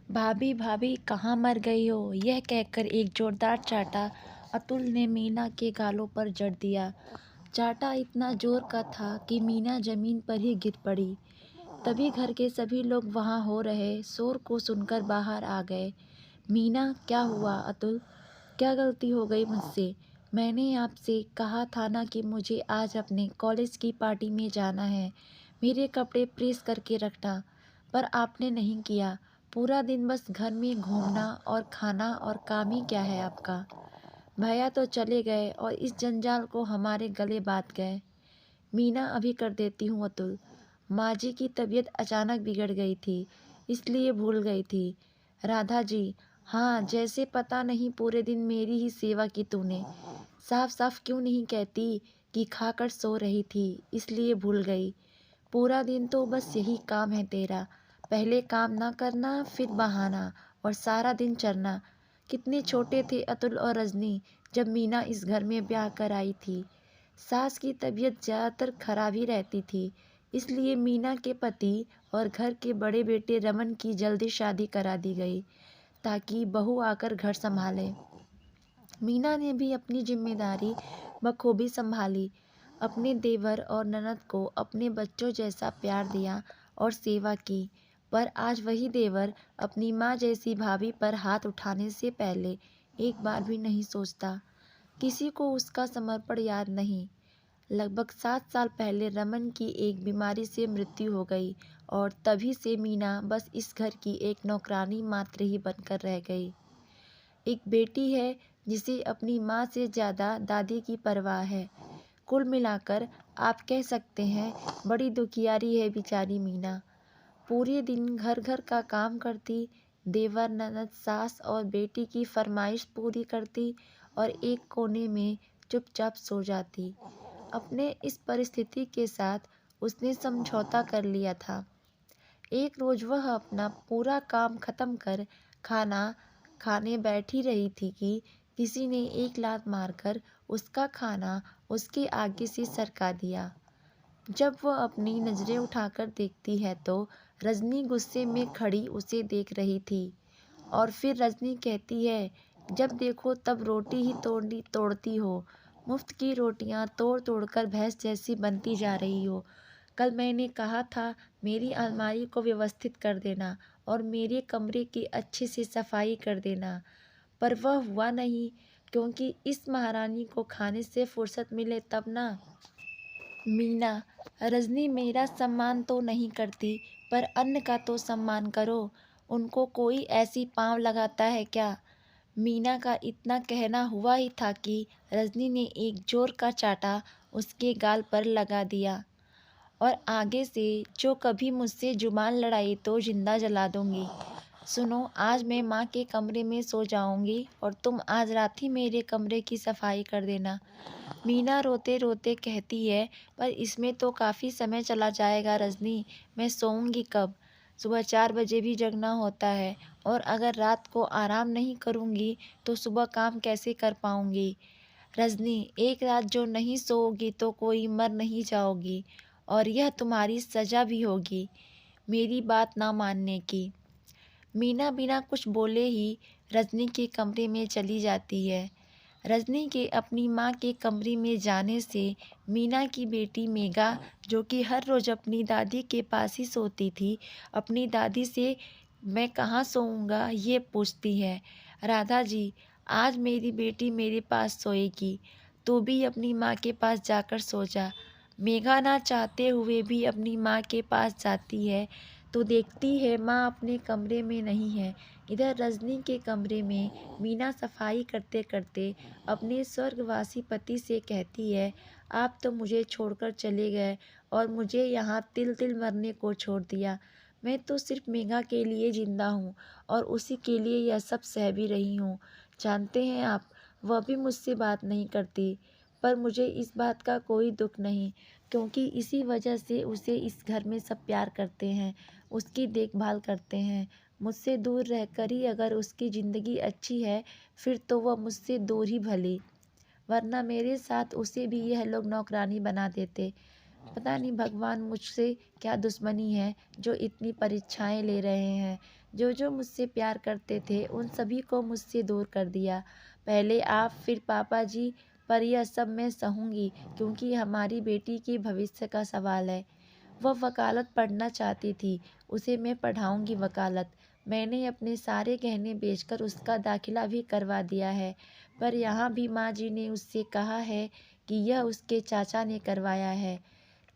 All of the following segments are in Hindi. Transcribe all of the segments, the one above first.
भाभी भाभी कहाँ मर गई हो, यह कहकर एक जोरदार चांटा अतुल ने मीना के गालों पर जड़ दिया। चांटा इतना जोर का था कि मीना जमीन पर ही गिर पड़ी। तभी घर के सभी लोग वहां हो रहे शोर को सुनकर बाहर आ गए। मीना, क्या हुआ अतुल? क्या गलती हो गई मुझसे? मैंने आपसे कहा था ना कि मुझे आज अपने कॉलेज की पार्टी में जाना है। मेरे कपड़े प्रेस करके रखना, पर आपने नहीं किया। पूरा दिन बस घर में घूमना और खाना और काम ही क्या है आपका? भैया तो चले गए और इस जंजाल को हमारे गले बांध गए। मीना, अभी कर देती हूँ अतुल। माँ जी की तबीयत अचानक बिगड़ गई थी, इसलिए भूल गई थी। राधा जी, हाँ, जैसे पता नहीं पूरे दिन मेरी ही सेवा की तूने। साफ साफ क्यों नहीं कहती कि खाकर सो रही थी इसलिए भूल गई। पूरा दिन तो बस यही काम है तेरा। पहले काम ना करना, फिर बहाना, और सारा दिन चरना। कितने छोटे थे अतुल और रजनी जब मीना इस घर में ब्याह कर आई थी। सास की तबीयत ज़्यादातर खराब ही रहती थी, इसलिए मीना के पति और घर के बड़े बेटे रमन की जल्दी शादी करा दी गई ताकि बहू आकर घर संभाले। मीना ने भी अपनी जिम्मेदारी बखूबी संभाली। अपने देवर और ननद को अपने बच्चों जैसा प्यार दिया और सेवा की। पर आज वही देवर अपनी माँ जैसी भाभी पर हाथ उठाने से पहले एक बार भी नहीं सोचता। किसी को उसका समर्पण याद नहीं। लगभग 7 साल पहले रमन की एक बीमारी से मृत्यु हो गई और तभी से मीना बस इस घर की एक नौकरानी मात्र ही बनकर रह गई। एक बेटी है जिसे अपनी माँ से ज़्यादा दादी की परवाह है। कुल मिलाकर आप कह सकते हैं बड़ी दुखियारी है बेचारी मीना। पूरे दिन घर घर का काम करती, देवर ननद सास और बेटी की फरमाइश पूरी करती और एक कोने में चुपचाप सो जाती। अपने इस परिस्थिति के साथ उसने समझौता कर लिया था। एक रोज वह अपना पूरा काम खत्म कर खाना खाने बैठी रही थी कि किसी ने एक लात मारकर उसका खाना उसके आगे से सरका दिया। जब वह अपनी नजरें उठाकर देखती है तो रजनी गुस्से में खड़ी उसे देख रही थी। और फिर रजनी कहती है, जब देखो तब रोटी ही तोड़ती हो। मुफ्त की रोटियां तोड़ तोड़कर भैंस जैसी बनती जा रही हो। कल मैंने कहा था मेरी अलमारी को व्यवस्थित कर देना और मेरे कमरे की अच्छे से सफाई कर देना, पर वह हुआ नहीं, क्योंकि इस महारानी को खाने से फुर्सत मिले तब ना। मीना, रजनी मेरा सम्मान तो नहीं करती, पर अन्न का तो सम्मान करो। उनको कोई ऐसी पाँव लगाता है क्या? मीना का इतना कहना हुआ ही था कि रजनी ने एक जोर का चाटा उसके गाल पर लगा दिया। और आगे से जो कभी मुझसे जुबान लड़ाई तो जिंदा जला दूंगी। सुनो, आज मैं माँ के कमरे में सो जाऊंगी और तुम आज रात ही मेरे कमरे की सफाई कर देना। मीना रोते रोते कहती है, पर इसमें तो काफ़ी समय चला जाएगा रजनी। मैं सोऊंगी कब? सुबह 4 बजे भी जगना होता है, और अगर रात को आराम नहीं करूंगी तो सुबह काम कैसे कर पाऊंगी? रजनी, एक रात जो नहीं सोओगी तो कोई मर नहीं जाओगी, और यह तुम्हारी सजा भी होगी मेरी बात ना मानने की। मीना बिना कुछ बोले ही रजनी के कमरे में चली जाती है। रजनी के अपनी माँ के कमरे में जाने से मीना की बेटी मेघा, जो कि हर रोज़ अपनी दादी के पास ही सोती थी, अपनी दादी से मैं कहाँ सोऊंगा ये पूछती है। राधा जी, आज मेरी बेटी मेरे पास सोएगी, तू भी अपनी माँ के पास जाकर सो जा। मेघा ना चाहते हुए भी अपनी माँ के पास जाती है तो देखती है माँ अपने कमरे में नहीं है। इधर रजनी के कमरे में मीना सफाई करते करते अपने स्वर्गवासी पति से कहती है, आप तो मुझे छोड़कर चले गए और मुझे यहाँ तिल तिल मरने को छोड़ दिया। मैं तो सिर्फ मेघा के लिए जिंदा हूँ और उसी के लिए यह सब सह भी रही हूँ। जानते हैं आप, वह भी मुझसे बात नहीं करती, पर मुझे इस बात का कोई दुख नहीं, क्योंकि इसी वजह से उसे इस घर में सब प्यार करते हैं, उसकी देखभाल करते हैं। मुझसे दूर रहकर ही अगर उसकी ज़िंदगी अच्छी है, फिर तो वह मुझसे दूर ही भली, वरना मेरे साथ उसे भी यह लोग नौकरानी बना देते। पता नहीं भगवान मुझसे क्या दुश्मनी है जो इतनी परीक्षाएं ले रहे हैं। जो जो मुझसे प्यार करते थे उन सभी को मुझसे दूर कर दिया। पहले आप फिर पापा जी, पर यह सब मैं सहूंगी क्योंकि हमारी बेटी के भविष्य का सवाल है। वह वकालत पढ़ना चाहती थी, उसे मैं पढ़ाऊंगी वकालत। मैंने अपने सारे गहने बेचकर उसका दाखिला भी करवा दिया है, पर यहाँ भी माँ जी ने उससे कहा है कि यह उसके चाचा ने करवाया है।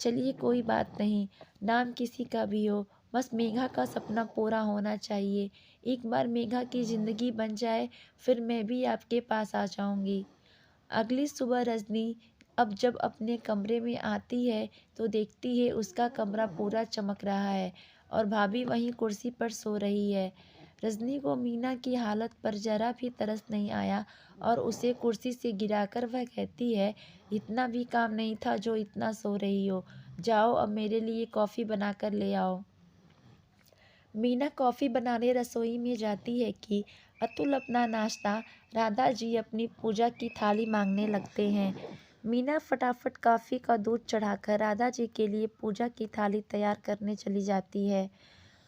चलिए कोई बात नहीं, नाम किसी का भी हो, बस मेघा का सपना पूरा होना चाहिए। एक बार मेघा की ज़िंदगी बन जाए, फिर मैं भी आपके पास आ जाऊंगी। अगली सुबह रजनी अब जब अपने कमरे में आती है तो देखती है उसका कमरा पूरा चमक रहा है और भाभी वहीं कुर्सी पर सो रही है। रजनी को मीना की हालत पर जरा भी तरस नहीं आया और उसे कुर्सी से गिराकर वह कहती है, इतना भी काम नहीं था जो इतना सो रही हो। जाओ अब मेरे लिए कॉफ़ी बनाकर ले आओ। मीना कॉफ़ी बनाने रसोई में जाती है कि अतुल अपना नाश्ता, राधा जी अपनी पूजा की थाली मांगने लगते हैं। मीना फटाफट कॉफ़ी का दूध चढ़ाकर राधा जी के लिए पूजा की थाली तैयार करने चली जाती है।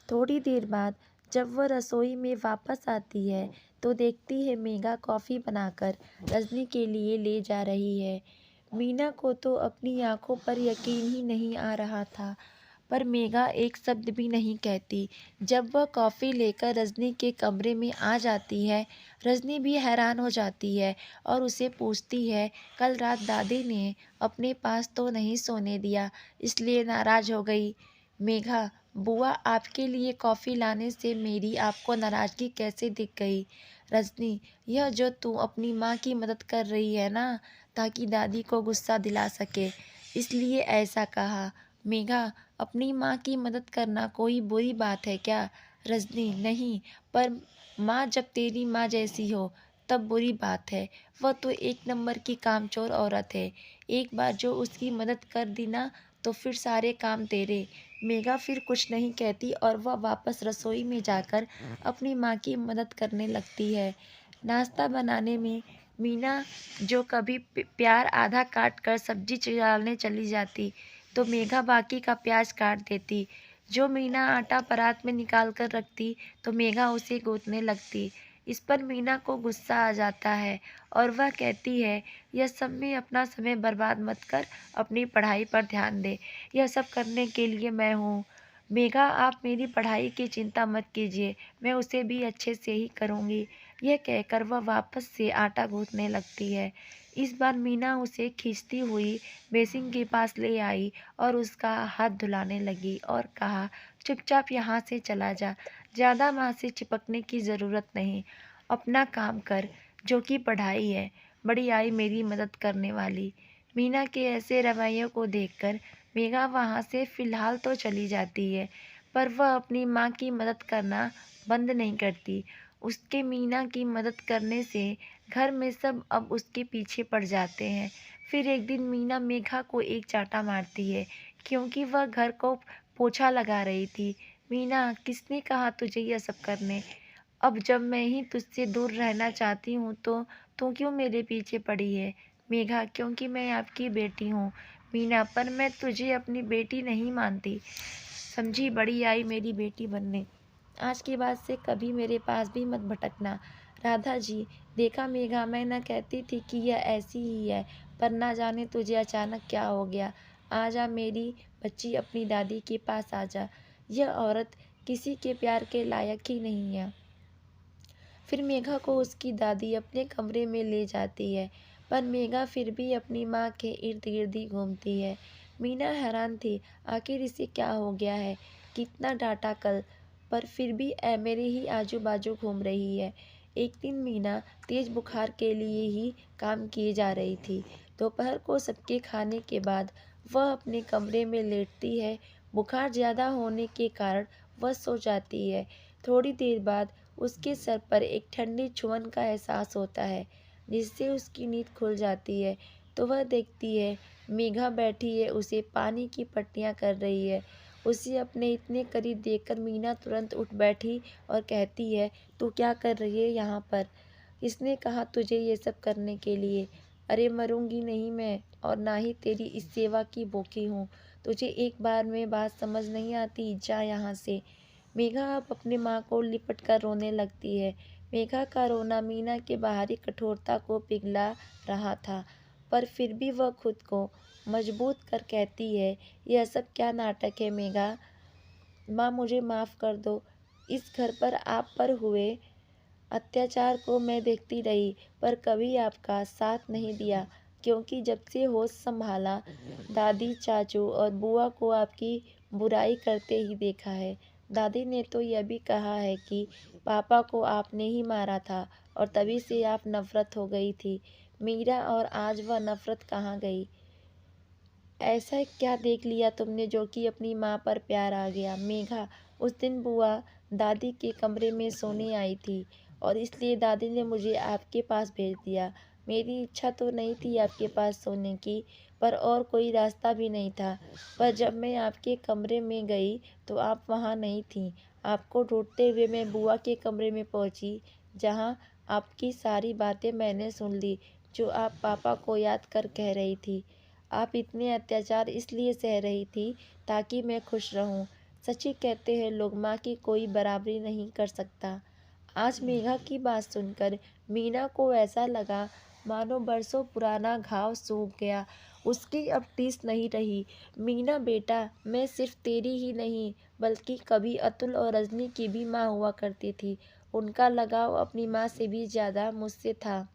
थोड़ी देर बाद जब वह रसोई में वापस आती है तो देखती है मेघा कॉफ़ी बनाकर रजनी के लिए ले जा रही है। मीना को तो अपनी आंखों पर यकीन ही नहीं आ रहा था, पर मेघा एक शब्द भी नहीं कहती। जब वह कॉफ़ी लेकर रजनी के कमरे में आ जाती है, रजनी भी हैरान हो जाती है और उसे पूछती है, कल रात दादी ने अपने पास तो नहीं सोने दिया, इसलिए नाराज़ हो गई। मेघा, बुआ आपके लिए कॉफ़ी लाने से मेरी आपको नाराज़गी कैसे दिख गई? रजनी, यह जो तू अपनी माँ की मदद कर रही है ना, ताकि दादी को गुस्सा दिला सके, इसलिए ऐसा कहा। मेघा, अपनी माँ की मदद करना कोई बुरी बात है क्या? रजनी, नहीं, पर माँ जब तेरी माँ जैसी हो तब बुरी बात है। वह तो एक नंबर की कामचोर औरत है। एक बार जो उसकी मदद कर दी ना तो फिर सारे काम तेरे। मेघा फिर कुछ नहीं कहती और वह वापस रसोई में जाकर अपनी माँ की मदद करने लगती है। नाश्ता बनाने में मीना जो कभी प्याज आधा काट कर सब्जी डालने चली जाती तो मेघा बाकी का प्याज काट देती। जो मीना आटा परात में निकाल कर रखती तो मेघा उसे गूंथने लगती। इस पर मीना को गुस्सा आ जाता है और वह कहती है, यह सब में अपना समय बर्बाद मत कर, अपनी पढ़ाई पर ध्यान दे। यह सब करने के लिए मैं हूँ। मेघा, आप मेरी पढ़ाई की चिंता मत कीजिए, मैं उसे भी अच्छे से ही करूँगी। यह कहकर वह वापस से आटा गूंथने लगती है। इस बार मीना उसे खींचती हुई बेसिन के पास ले आई और उसका हाथ धुलाने लगी और कहा, चुपचाप यहाँ से चला जा, ज़्यादा माँ से चिपकने की ज़रूरत नहीं, अपना काम कर जो कि पढ़ाई है। बड़ी आई मेरी मदद करने वाली। मीना के ऐसे रवैयों को देखकर मेघा वहाँ से फ़िलहाल तो चली जाती है, पर वह अपनी माँ की मदद करना बंद नहीं करती। उसके मीना की मदद करने से घर में सब अब उसके पीछे पड़ जाते हैं। फिर एक दिन मीना मेघा को एक चांटा मारती है क्योंकि वह घर को पोछा लगा रही थी। मीना, किसने कहा तुझे यह सब करने? अब जब मैं ही तुझसे दूर रहना चाहती हूँ तो तू क्यों मेरे पीछे पड़ी है? मेघा, क्योंकि मैं आपकी बेटी हूँ। मीना, पर मैं तुझे अपनी बेटी नहीं मानती, समझी? बड़ी आई मेरी बेटी बनने। आज के बाद से कभी मेरे पास भी मत भटकना। राधा जी, देखा मेघा, मैं न कहती थी कि यह ऐसी ही है, पर ना जाने तुझे अचानक क्या हो गया। आजा मेरी बच्ची, अपनी दादी के पास आजा। यह औरत किसी के प्यार के लायक ही नहीं है। फिर मेघा को उसकी दादी अपने कमरे में ले जाती है, पर मेघा फिर भी अपनी माँ के इर्द गिर्द ही घूमती है। मीना हैरान थी, आखिर इसे क्या हो गया है, कितना डांटा कल, पर फिर भी मेरे ही आजू बाजू घूम रही है। एक दिन मीना तेज बुखार के लिए ही काम किए जा रही थी। दोपहर को सबके खाने के बाद वह अपने कमरे में लेटती है। बुखार ज़्यादा होने के कारण वह सो जाती है। थोड़ी देर बाद उसके सर पर एक ठंडी छुअन का एहसास होता है, जिससे उसकी नींद खुल जाती है। तो वह देखती है मेघा बैठी है, उसे पानी की पट्टियाँ कर रही है। उसे अपने इतने करीब देखकर मीना तुरंत उठ बैठी और कहती है, तू क्या कर रही है यहाँ पर? किसने कहा तुझे ये सब करने के लिए? अरे मरूंगी नहीं मैं, और ना ही तेरी इस सेवा की भूखी हूँ। तुझे एक बार में बात समझ नहीं आती, जा यहाँ से। मेघा अब अपनी माँ को लिपट कर रोने लगती है। मेघा का रोना मीना के बाहरी कठोरता को पिघला रहा था, पर फिर भी वह खुद को मजबूत कर कहती है, यह सब क्या नाटक है मेघा। माँ मुझे माफ़ कर दो। इस घर पर आप पर हुए अत्याचार को मैं देखती रही, पर कभी आपका साथ नहीं दिया, क्योंकि जब से होश संभाला दादी, चाचू और बुआ को आपकी बुराई करते ही देखा है। दादी ने तो यह भी कहा है कि पापा को आपने ही मारा था और तभी से आप नफरत हो गई थी। मीरा, और आज वह नफरत कहाँ गई? ऐसा क्या देख लिया तुमने जो कि अपनी माँ पर प्यार आ गया? मेघा, उस दिन बुआ दादी के कमरे में सोने आई थी और इसलिए दादी ने मुझे आपके पास भेज दिया। मेरी इच्छा तो नहीं थी आपके पास सोने की, पर और कोई रास्ता भी नहीं था। पर जब मैं आपके कमरे में गई तो आप वहाँ नहीं थीं। आपको ढूंढते हुए मैं बुआ के कमरे में पहुँची, जहाँ आपकी सारी बातें मैंने सुन ली, जो आप पापा को याद कर कह रही थी। आप इतने अत्याचार इसलिए सह रही थी ताकि मैं खुश रहूं। सच ही कहते हैं लोग, माँ की कोई बराबरी नहीं कर सकता। आज मेघा की बात सुनकर मीना को ऐसा लगा मानो बरसों पुराना घाव सूख गया। उसकी अब टीस नहीं रही। मीना बेटा, मैं सिर्फ तेरी ही नहीं बल्कि कभी अतुल और रजनी की भी माँ हुआ करती थी। उनका लगाव अपनी माँ से भी ज़्यादा मुझसे था।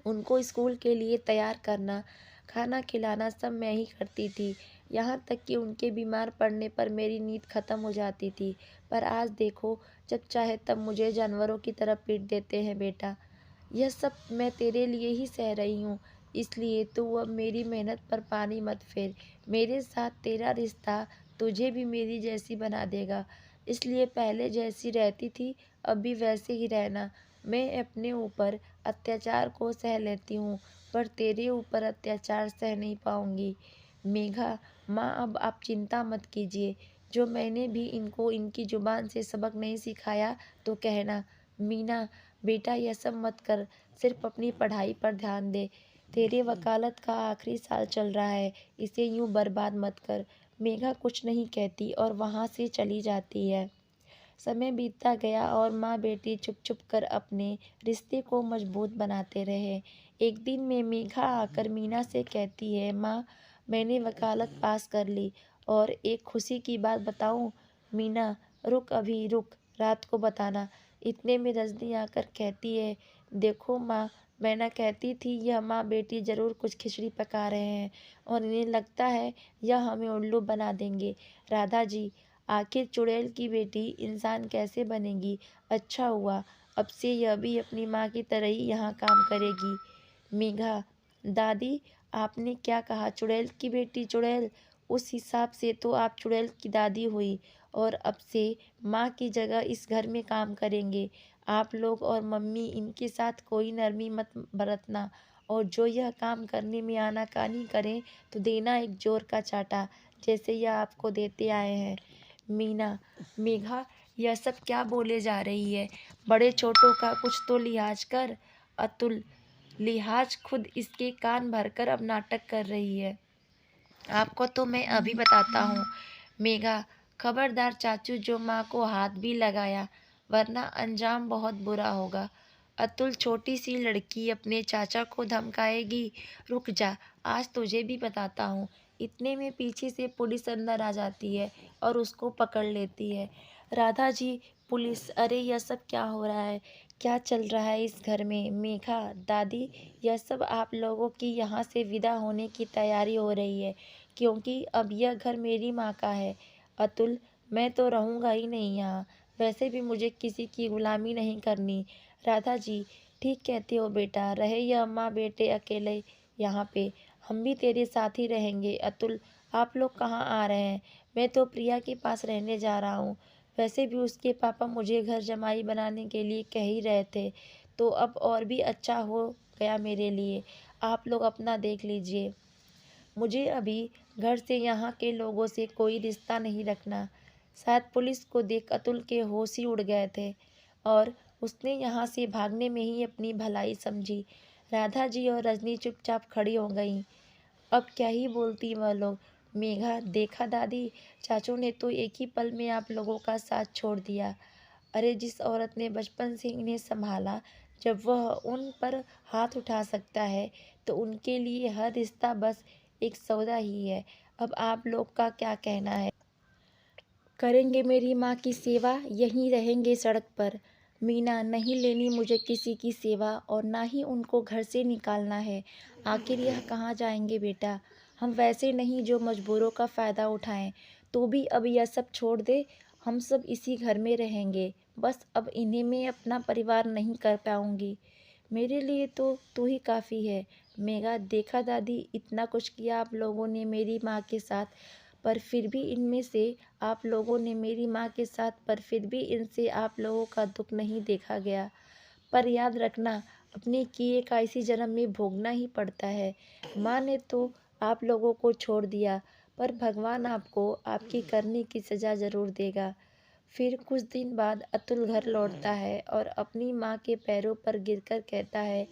उनको स्कूल के लिए तैयार करना, खाना खिलाना सब मैं ही करती थी। यहाँ तक कि उनके बीमार पड़ने पर मेरी नींद खत्म हो जाती थी। पर आज देखो, जब चाहे तब मुझे जानवरों की तरह पीट देते हैं बेटा। यह सब मैं तेरे लिए ही सह रही हूँ, इसलिए तू अब मेरी मेहनत पर पानी मत फेर। मेरे साथ तेरा रिश्ता तुझे भी मेरी जैसी बना देगा, इसलिए पहले जैसी रहती थी अब भी वैसे ही रहना। मैं अपने ऊपर अत्याचार को सह लेती हूँ, पर तेरे ऊपर अत्याचार सह नहीं पाऊँगी। मेघा, माँ अब आप चिंता मत कीजिए। जो मैंने भी इनको इनकी ज़ुबान से सबक नहीं सिखाया तो कहना। मीना बेटा, यह सब मत कर, सिर्फ अपनी पढ़ाई पर ध्यान दे। तेरे वकालत का आखिरी साल चल रहा है, इसे यूं बर्बाद मत कर। मेघा कुछ नहीं कहती और वहाँ से चली जाती है। समय बीतता गया और माँ बेटी चुप चुप कर अपने रिश्ते को मजबूत बनाते रहे। एक दिन में मेघा आकर मीना से कहती है, माँ मैंने वकालत पास कर ली और एक खुशी की बात बताऊँ? मीना, रुक अभी रुक, रात को बताना। इतने में रजनी आकर कहती है, देखो माँ, मैं ना कहती थी यह माँ बेटी ज़रूर कुछ खिचड़ी पका रहे हैं और इन्हें लगता है यह हमें उल्लू बना देंगे। राधा जी, आखिर चुड़ैल की बेटी इंसान कैसे बनेगी? अच्छा हुआ, अब से यह भी अपनी माँ की तरह ही यहाँ काम करेगी। मेघा, दादी आपने क्या कहा? चुड़ैल की बेटी? चुड़ैल? उस हिसाब से तो आप चुड़ैल की दादी हुई और अब से माँ की जगह इस घर में काम करेंगे आप लोग और मम्मी। इनके साथ कोई नरमी मत बरतना और जो यह काम करने में आनाकानी करें तो देना एक जोर का चाटा, जैसे यह आपको देते आए हैं। मीना, मेघा यह सब क्या बोले जा रही है? बड़े छोटों का कुछ तो लिहाज कर। अतुल, लिहाज खुद इसके कान भरकर अब नाटक कर रही है। आपको तो मैं अभी बताता हूँ। मेघा, खबरदार चाचू, जो माँ को हाथ भी लगाया, वरना अंजाम बहुत बुरा होगा। अतुल, छोटी सी लड़की अपने चाचा को धमकाएगी? रुक जा, आज तुझे भी बताता हूँ। इतने में पीछे से पुलिस अंदर आ जाती है और उसको पकड़ लेती है। राधा जी, पुलिस? अरे यह सब क्या हो रहा है? क्या चल रहा है इस घर में? मेघा, दादी, यह सब आप लोगों की यहाँ से विदा होने की तैयारी हो रही है, क्योंकि अब यह घर मेरी माँ का है। अतुल, मैं तो रहूँगा ही नहीं यहाँ। वैसे भी मुझे किसी की गुलामी नहीं करनी। राधा जी, ठीक कहते हो बेटा, रहे यह माँ बेटे अकेले यहाँ पे, हम भी तेरे साथ ही रहेंगे। अतुल, आप लोग कहाँ आ रहे हैं? मैं तो प्रिया के पास रहने जा रहा हूँ। वैसे भी उसके पापा मुझे घर जमाई बनाने के लिए कह ही रहे थे, तो अब और भी अच्छा हो गया मेरे लिए। आप लोग अपना देख लीजिए। मुझे अभी घर से यहाँ के लोगों से कोई रिश्ता नहीं रखना। शायद पुलिस को देख अतुल के होश ही उड़ गए थे और उसने यहाँ से भागने में ही अपनी भलाई समझी। राधा जी और रजनी चुपचाप खड़ी हो गईं। अब क्या ही बोलती वह लोग। मेघा, देखा दादी, चाचू ने तो एक ही पल में आप लोगों का साथ छोड़ दिया। अरे जिस औरत ने बचपन से इन्हें संभाला, जब वह उन पर हाथ उठा सकता है तो उनके लिए हर रिश्ता बस एक सौदा ही है। अब आप लोग का क्या कहना है? करेंगे मेरी माँ की सेवा, यहीं रहेंगे सड़क पर। मीना, नहीं लेनी मुझे किसी की सेवा और ना ही उनको घर से निकालना है। आखिर यह कहाँ जाएंगे बेटा? हम वैसे नहीं जो मजबूरों का फ़ायदा उठाएं। तू भी अब यह सब छोड़ दे, हम सब इसी घर में रहेंगे। बस अब इन्हें मैं अपना परिवार नहीं कर पाऊंगी। मेरे लिए तो तू ही काफ़ी है। मेघा, देखा दादी, इतना कुछ किया आप लोगों ने मेरी माँ के साथ, पर फिर भी इनमें से आप लोगों ने मेरी माँ के साथ, पर फिर भी इनसे आप लोगों का दुख नहीं देखा गया। पर याद रखना, अपने किए का इसी जन्म में भोगना ही पड़ता है। माँ ने तो आप लोगों को छोड़ दिया, पर भगवान आपको आपकी करने की सज़ा ज़रूर देगा। फिर कुछ दिन बाद अतुल घर लौटता है और अपनी माँ के पैरों पर गिरकर कहता है,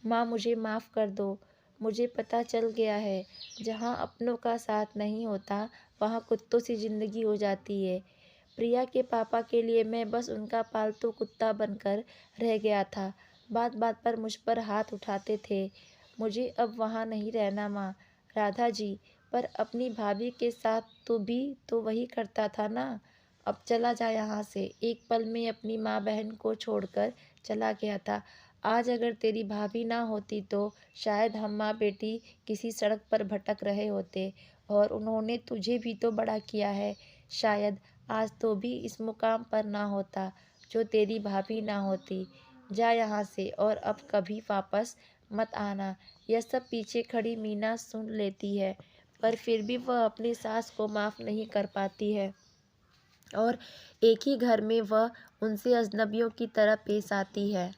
माँ मुझे माफ़ कर दो। मुझे पता चल गया है, जहाँ अपनों का साथ नहीं होता वहाँ कुत्तों सी ज़िंदगी हो जाती है। प्रिया के पापा के लिए मैं बस उनका पालतू कुत्ता बनकर रह गया था। बात बात पर मुझ पर हाथ उठाते थे। मुझे अब वहाँ नहीं रहना माँ। राधा जी, पर अपनी भाभी के साथ तो भी तो वही करता था ना। अब चला जा यहाँ से। एक पल में अपनी माँ बहन को छोड़कर चला गया था। आज अगर तेरी भाभी ना होती तो शायद हम माँ बेटी किसी सड़क पर भटक रहे होते, और उन्होंने तुझे भी तो बड़ा किया है। शायद आज तो भी इस मुकाम पर ना होता जो तेरी भाभी ना होती। जा यहाँ से और अब कभी वापस मत आना। यह सब पीछे खड़ी मीना सुन लेती है, पर फिर भी वह अपनी सास को माफ़ नहीं कर पाती है और एक ही घर में वह उनसे अजनबियों की तरह पेश आती है।